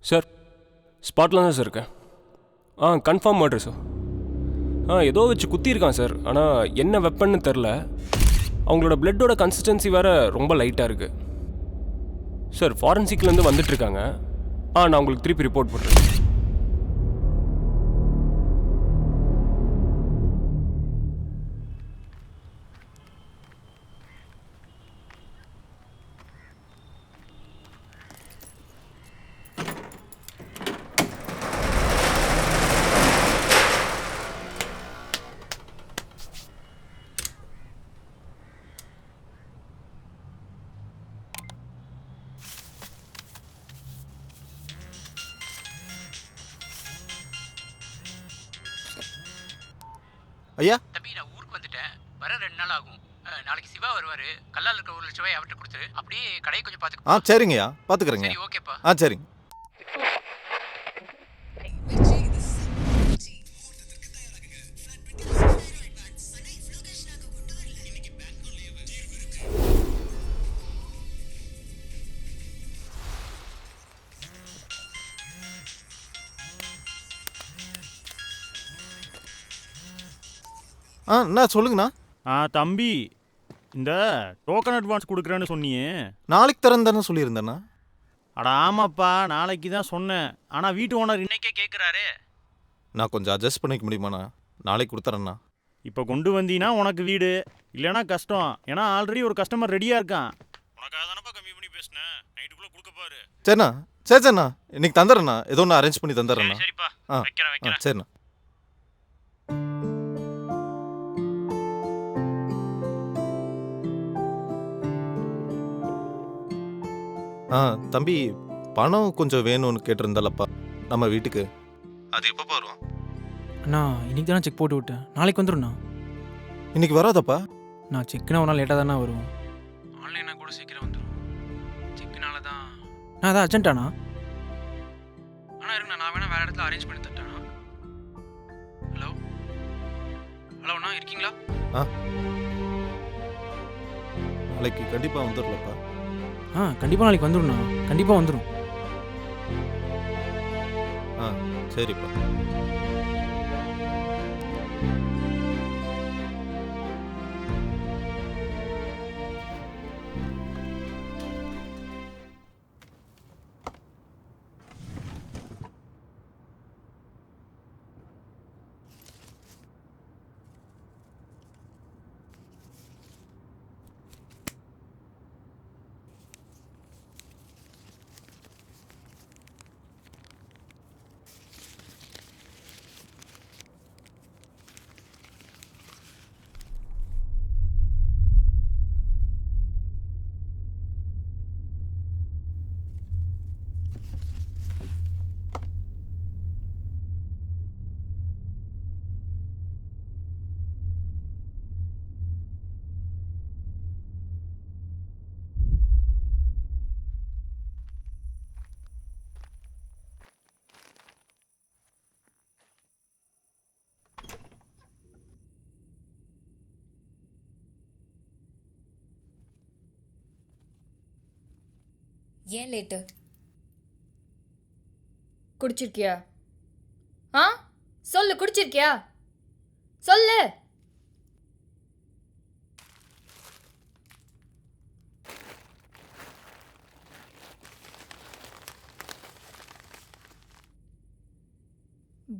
Sir ஸ்பாட்டில் தான் sir இருக்கேன். Confirm murder sir. ஏதோ வச்சு குத்தியிருக்கான் சார். ஆனால் என்ன வெப்பன்னு தெரில. அவங்களோட பிளட்டோட கன்சிஸ்டன்சி வேறு ரொம்ப லைட்டாக இருக்குது சார். ஃபாரன்சிக்லேருந்து வந்துட்டுருக்காங்க. நான் உங்களுக்கு திருப்பி ரிப்போர்ட் பண்ணுறேன். ஐயா தம்பி, நான் ஊருக்கு வந்துட்டேன். வர 2 நாள் ஆகும். நாளைக்கு சிவா வருவாரு. கல்லால் இருக்க 1 லட்ச ரூபாய் அவர்கிட்ட கொடுத்துரு. அப்படியே கடையை கொஞ்சம் பார்த்துக்க. சரிங்கய்யா, பார்த்துக்கிறேங்க. சரி, ஓகேப்பா. சரிங்க. என்ன சொல்லுங்கண்ணா. தம்பி, இந்த டோக்கன் அட்வான்ஸ் கொடுக்குறேன்னு சொன்னியே, நாளைக்கு தரேன் தானே சொல்லியிருந்தேண்ணா. அட ஆமாப்பா, நாளைக்கு தான் சொன்னேன். ஆனால் வீட்டு ஓனர் இன்னைக்கே கேட்குறாரு. நான் கொஞ்சம் அட்ஜஸ்ட் பண்ணிக்க முடியுமாண்ணா? நாளைக்கு கொடுத்துறேண்ணா. இப்போ கொண்டு வந்தீங்கன்னா உனக்கு வீடு, இல்லைன்னா கஷ்டம். ஏன்னா ஆல்ரெடி ஒரு கஸ்டமர் ரெடியாக இருக்கான். உனக்காக தானப்பா கம்மி பண்ணி பேசினேன். நைட்டுக்குள்ளே கொடுக்க பாரு. சரிண்ணா, சரிண்ணா, இன்னைக்கு தந்துடுறேண்ணா. ஏதோ ஒன்று அரேஞ்ச் பண்ணி தந்துடுறேண்ணா. சரிப்பா, ஆ வைக்கிறேன். சரிண்ணா. தம்பி, பணம் கொஞ்சம் வேணும்னு கேட்டிருந்தாலப்பா நம்ம வீட்டுக்கு. அது எப்போ வரும்? அண்ணா இன்னைக்கு தானே செக் போட்டு விட்டேன். நாளைக்கு வந்துடும்ண்ணா. இன்னைக்கு வராதப்பா? நான் செக்குனா ஒரு நாள் லேட்டாக தானே வரும். ஆன்லைனாக கூட சீக்கிரம் வந்துடும். செக்குனால தான் நான் அதான் அர்ஜென்ட்டாண்ணா. ஆனால் இருங்கண்ணா, நான் வேணா வேறு இடத்துல அரேஞ்ச் பண்ணி தட்டேண்ணா. ஹலோ அண்ணா, இருக்கீங்களா? நாளைக்கு கண்டிப்பாக வந்துடலப்பா. கண்டிப்பாக நாளைக்கு வந்துடும்ண்ணா. கண்டிப்பாக வந்துடும். சரிப்பா. ஏன் லேட்டு? குடிச்சிருக்கியா? சொல்லு, குடிச்சிருக்கியா? சொல்லு.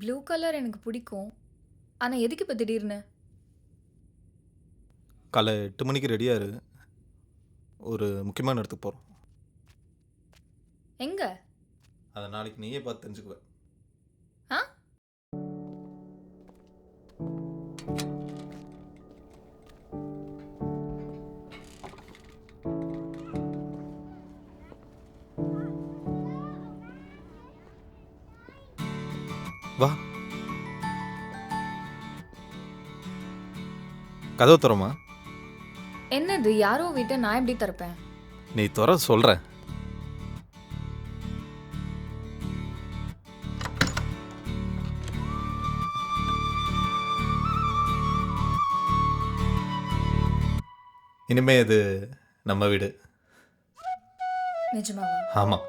ப்ளூ கலர் எனக்கு பிடிக்கும். ஆனால் எதுக்கு இப்போ திடீர்னு? காலை 8 மணிக்கு ரெடியாக இரு. ஒரு முக்கியமான இடத்துக்கு போகிறோம். எங்க? அதை நாளைக்கு நீயே பார்த்து தெரிஞ்சுக்குவேன். வா, கதவு தரமா? என்னது, யாரோ வீட்டை நான் எப்படி திறப்பேன்? நீ துற சொல்கிறேன். இனிமே இது நம்ம வீடு. நிஜமாவா? ஆமாம்.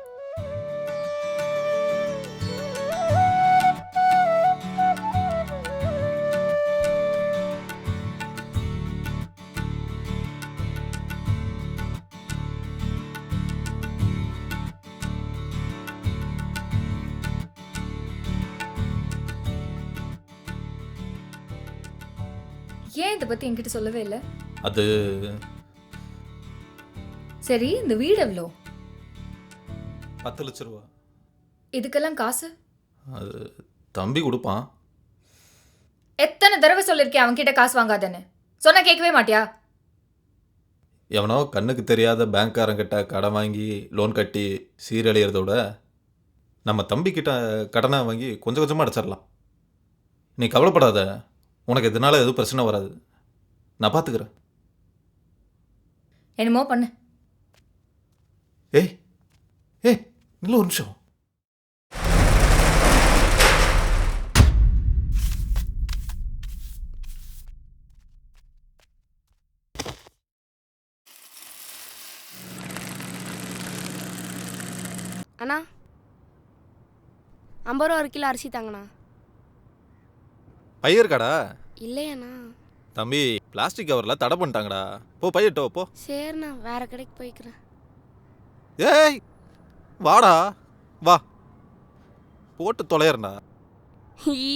ஏன் இதை பத்தி என்கிட்ட சொல்லவே இல்லை? அது சரி, இந்த வீடு எவ்வளோ? 10 லட்ச ரூபா. இதுக்கெல்லாம் காசு அது தம்பி கொடுப்பான். எத்தனை தடவை சொல்லிருக்கேன் அவன்கிட்ட காசு வாங்காதேன்னு. சொன்னா கேட்கவே மாட்டியா? எவனோ கண்ணுக்கு தெரியாத பேங்க்காரங்கிட்ட கடன் வாங்கி லோன் கட்டி சீரழியறத விட நம்ம தம்பிக்கிட்ட கடனை வாங்கி கொஞ்சம் கொஞ்சமாக அடைச்சிடலாம். நீ கவலைப்படாத, உனக்கு இதனால எதுவும் பிரச்சனை வராது. நான் பார்த்துக்கிறேன். என்னமோ பண்ணு. ஏய் ஏய் இல்லை, ஒரு நிமிஷம். அண்ணா 50 ரூபா 1 கிலோ அரிசி தாங்கண்ணா. பையர்காடா இல்லையாண்ணா? தம்பி, பிளாஸ்டிக் கவரில் தடை பண்ணிட்டாங்கடா. போ பையட்டோ போ. சரிண்ணா, வேற கடைக்கு போய்க்கிறேன். ஏய் வாடா வா, போட்டு தொலைறா. ஈ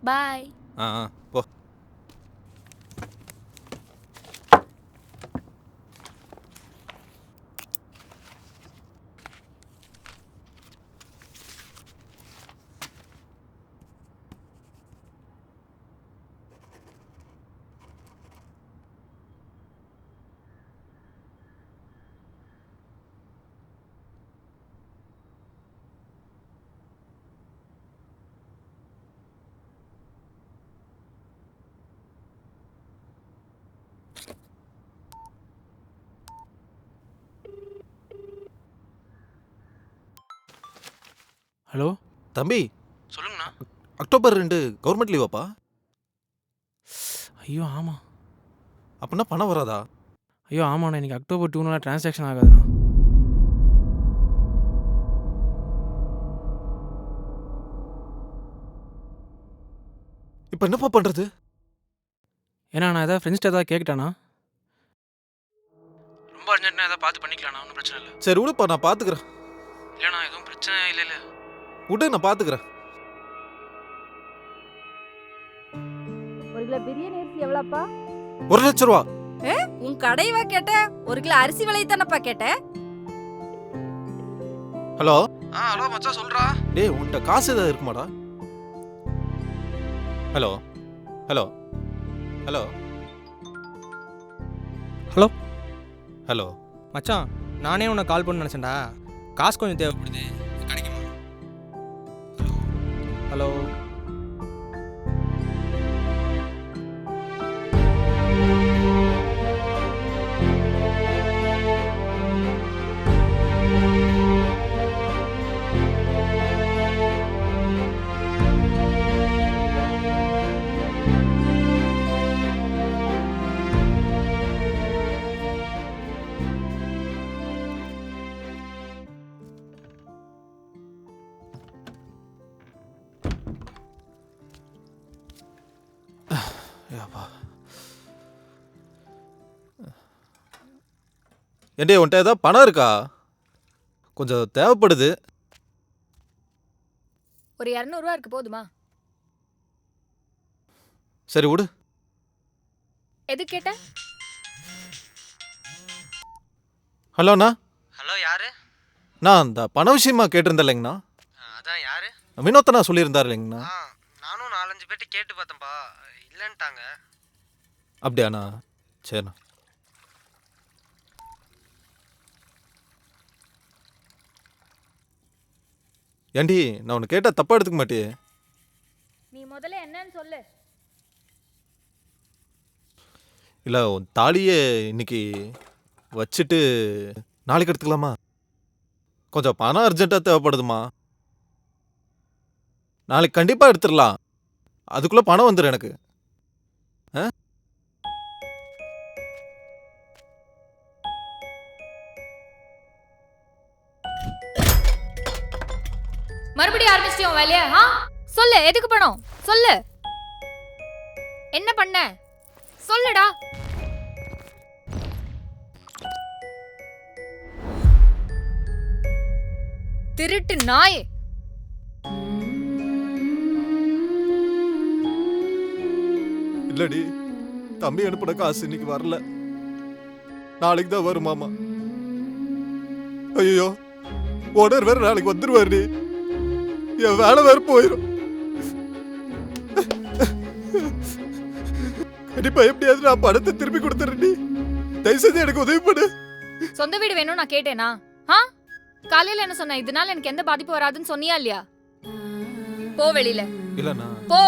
பாய். ஆ போ. ஹலோ தம்பி, சொல்லுங்கண்ணா. அக்டோபர் 2 கவர்மெண்ட் லீவாப்பா. ஐயோ ஆமாம். அப்படின்னா பணம் வராதா? ஐயோ ஆமாண்ணா, இன்னைக்கு அக்டோபர் 2 டிரான்சாக்ஷன் ஆகாதுண்ணா. இப்போ என்னப்பா பண்ணுறது? ஏன்னா நான் ஏதாவது ஃப்ரெண்ட்ஸ்ட்டு ஏதாவது கேட்கட்டானா? ரொம்ப அர்ஜென்ட்னா ஏதாவது பார்த்து பண்ணிக்கலாண்ணா, ஒன்றும் பிரச்சனை இல்லை. சரி விடுப்பா, நான் பார்த்துக்கிறேன். இல்லைண்ணா எதுவும் பிரச்சனை இல்லை. விடு, நான் பார்த்துக்கிறேன். 1 கிலோ பிரியாணி அரிசி எவ்வளோப்பா? 1 லட்ச ரூபா. உன் கடைவா கேட்ட? 1 கிலோ அரிசி விலை தானப்பா கேட்டேன். ஹலோ. ஹலோ மச்சான், சொல்கிறா. டேய், உன்கிட்ட காசு ஏதாவது இருக்குமாடா? Hello hello hello hello hello. மச்சான், நானே உன்னை கால் பண்ண நினச்சேன்டா. காசு கொஞ்சம் தேவைப்படுது, கிடைக்குமா? ஹலோ. ஏண்டே, உன்கிட்ட ஏதாவது பணம் இருக்கா? கொஞ்சம் தேவைப்படுது. ஒரு 200 ரூபா இருக்கு, போதுமா? சரி விடு. எது கேட்ட? ஹலோண்ணா. ஹலோ, யாரு? நான் அந்த பண விஷயமா கேட்டிருந்தேன் இல்லைங்கண்ணா. அதான் யாரு? வினோத்தனா சொல்லியிருந்தார் இல்லைங்கண்ணா. நானும் 4-5 பேர்ட்டு கேட்டு பார்த்தேன்ப்பா, இல்லைன்ட்டாங்க. அப்படியாண்ணா? சரிண்ணா. ஏண்டி, நான் உன்னை கேட்டால் தப்பாக எடுத்துக்க மாட்டியே? நீ முதல்ல என்னன்னு சொல்லு. இல்லை, உன் தாலியே இன்னைக்கு வச்சுட்டு நாளைக்கு எடுத்துக்கலாமா? கொஞ்சம் பணம் அர்ஜென்ட்டாக தேவைப்படுதுமா. நாளைக்கு கண்டிப்பாக எடுத்துடலாம். அதுக்குள்ளே பணம் வந்துடும் எனக்கு. மறுபடியும் ஆரம்பிச்சிட்டியா உன் வேலைய? சொல்லு, எதுக்கு பணம்? சொல்லு, என்ன பண்ண? சொல்லுடா. திருட்டு நாயே. இல்லடி, தம்பி அனுப்பின காசு இன்னைக்கு வரல, நாளைக்கு தான் வருமாமா. ஐயோ, ஓனர் வேற நாளைக்கு வந்துருவாருடி, என் வேலை வேற போயிடும். கண்டிப்பா எப்படியாவது நான் பணத்தை திருப்பி கொடுத்துறேன்டி, தயவு செஞ்சு எனக்கு உதவி பண்ணு. சொந்த வீடு வேணும் நான் கேட்டேனா? காலையில என்ன சொன்ன? இதனால எனக்கு எந்த பாதிப்பு வராதுன்னு சொன்னியா இல்லையா? போ வெளியில. இல்லண்ணா, போ.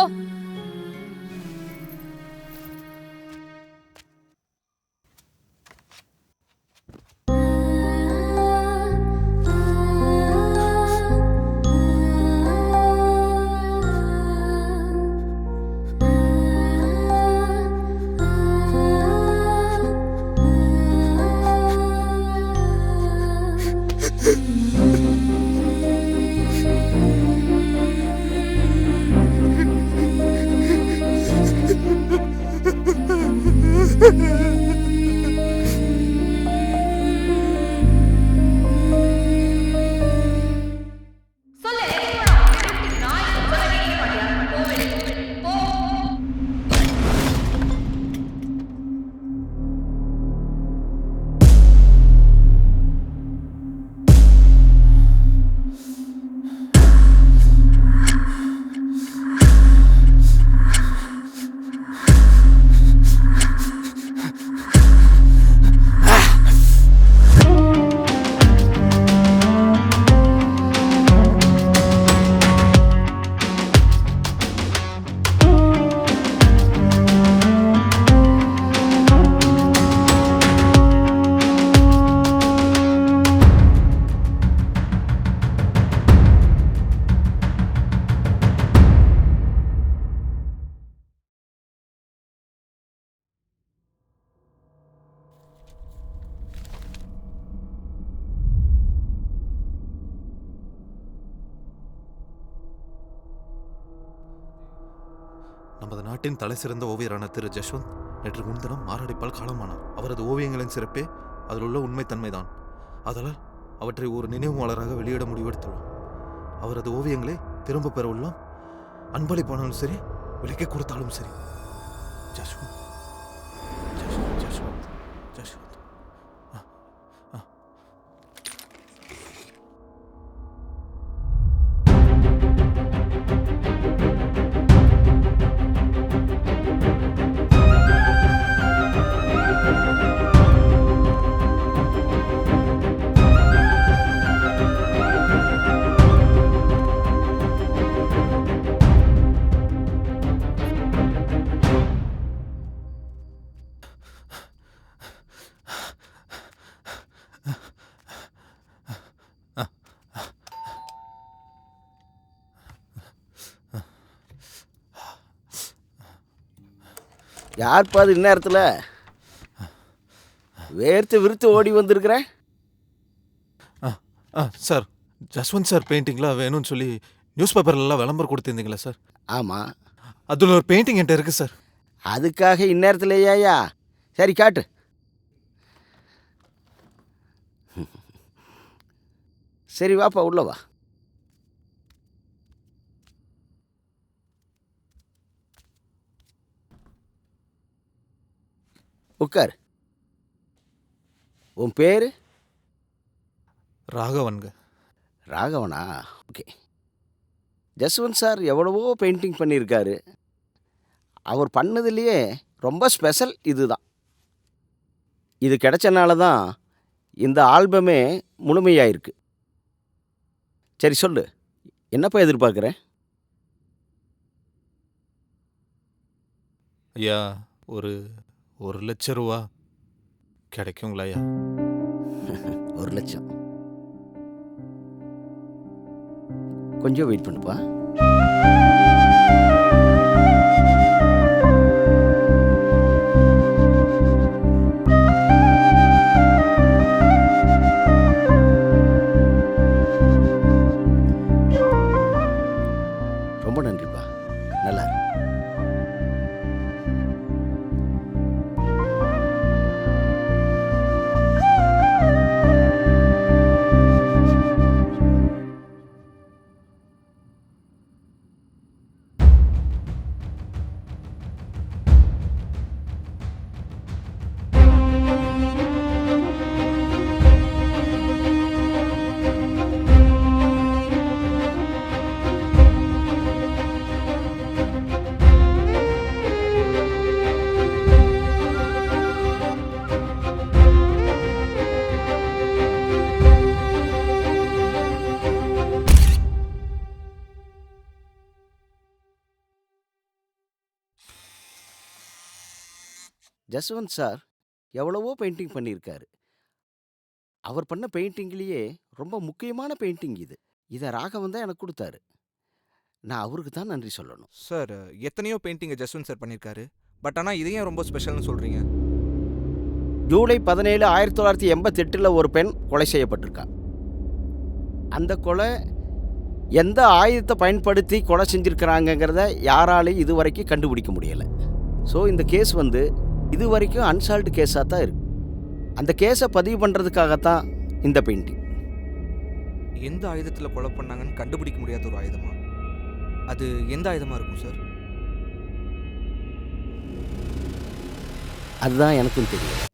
நமது நாட்டின் தலை சிறந்த ஓவியரான திரு ஜஷ்வந்த் நேற்று முன்தினம் மாரடைப்பால் காலமானார். அவரது ஓவியங்களின் சிறப்பே அதில் உள்ள உண்மைத்தன்மைதான். ஆதலால் அவற்றை ஒரு நினைவு மலராக வெளியிட முடிவெடுத்துள்ளோம். அவரது ஓவியங்களை திரும்ப பெற உள்ளோம். அன்பளிப்பானாலும் சரி, விலைக்கு கொடுத்தாலும் சரி. ஜஷ்வந்த், ஜஷ்வந்த், ஜஷ்வந்த், ஜஷ்வந்த். யார்ப்பா அது இந்நேரத்தில் வேர்த்து விருத்து ஓடி வந்திருக்கிறேன்? சார், ஜஸ்வந்த் சார் பெயிண்டிங்லாம் வேணும்னு சொல்லி நியூஸ் பேப்பர்லாம் விளம்பரம் கொடுத்துருந்தீங்களா சார்? ஆமாம், அதில் ஒரு பெயிண்டிங் என்கிட்ட இருக்குது சார். அதுக்காக இந்நேரத்துலையா? சரி காட்டு. சரி வாப்பா, உள்ள வா. உட்கார். உன் பேர்? ராகவன்க. ராகவனா? ஓகே. ஜஸ்வந்த் சார் எவ்வளவோ பெயிண்டிங் பண்ணியிருக்காரு. அவர் பண்ணதுலேயே ரொம்ப ஸ்பெஷல் இதுதான். இது கிடைச்சனால தான் இந்த ஆல்பமே முழுமையாயிருக்கு. சரி சொல்லு, என்னப்பா எதிர்பார்க்குறேன்? ஐயா, ஒரு 1,00,000 ரூபா கிடைக்குங்களா ஐயா? 1,00,000 கொஞ்சம் வெயிட் பண்ணுப்பா. ரொம்ப நன்றிப்பா, நல்லா இருக்கு. ஜஸ்வந்த் சார் எவ்வளவோ பெயிண்டிங் பண்ணியிருக்காரு. அவர் பண்ண பெயிண்டிங்லேயே ரொம்ப முக்கியமான பெயிண்டிங் இது. இதை ராகவன் தான் எனக்கு கொடுத்தாரு. நான் அவருக்கு தான் நன்றி சொல்லணும். சார் எத்தனையோ பெயிண்டிங்கை ஜஸ்வந்த் சார் பண்ணியிருக்காரு. பட் ஆனால் இதையும் ரொம்ப ஸ்பெஷல்னு சொல்கிறீங்க. ஜூலை 17, 1988 ஒரு பெண் கொலை செய்யப்பட்டிருக்கா. அந்த கொலை எந்த ஆயுதத்தை பயன்படுத்தி கொலை செஞ்சுருக்கிறாங்கங்கிறத யாராலையும் இது வரைக்கும் கண்டுபிடிக்க முடியலை. ஸோ இந்த கேஸ் இது வரைக்கும் அன்சால்வ்டு கேஸாக தான் இருக்குது. அந்த கேஸை பதிவு பண்ணுறதுக்காகத்தான் இந்த பெயிண்டிங். எந்த ஆயுதத்தில் கொலை பண்ணாங்கன்னு கண்டுபிடிக்க முடியாத ஒரு ஆயுதமா? அது எந்த ஆயுதமாக இருக்கும் சார்? அதுதான் எனக்கும் தெரியல.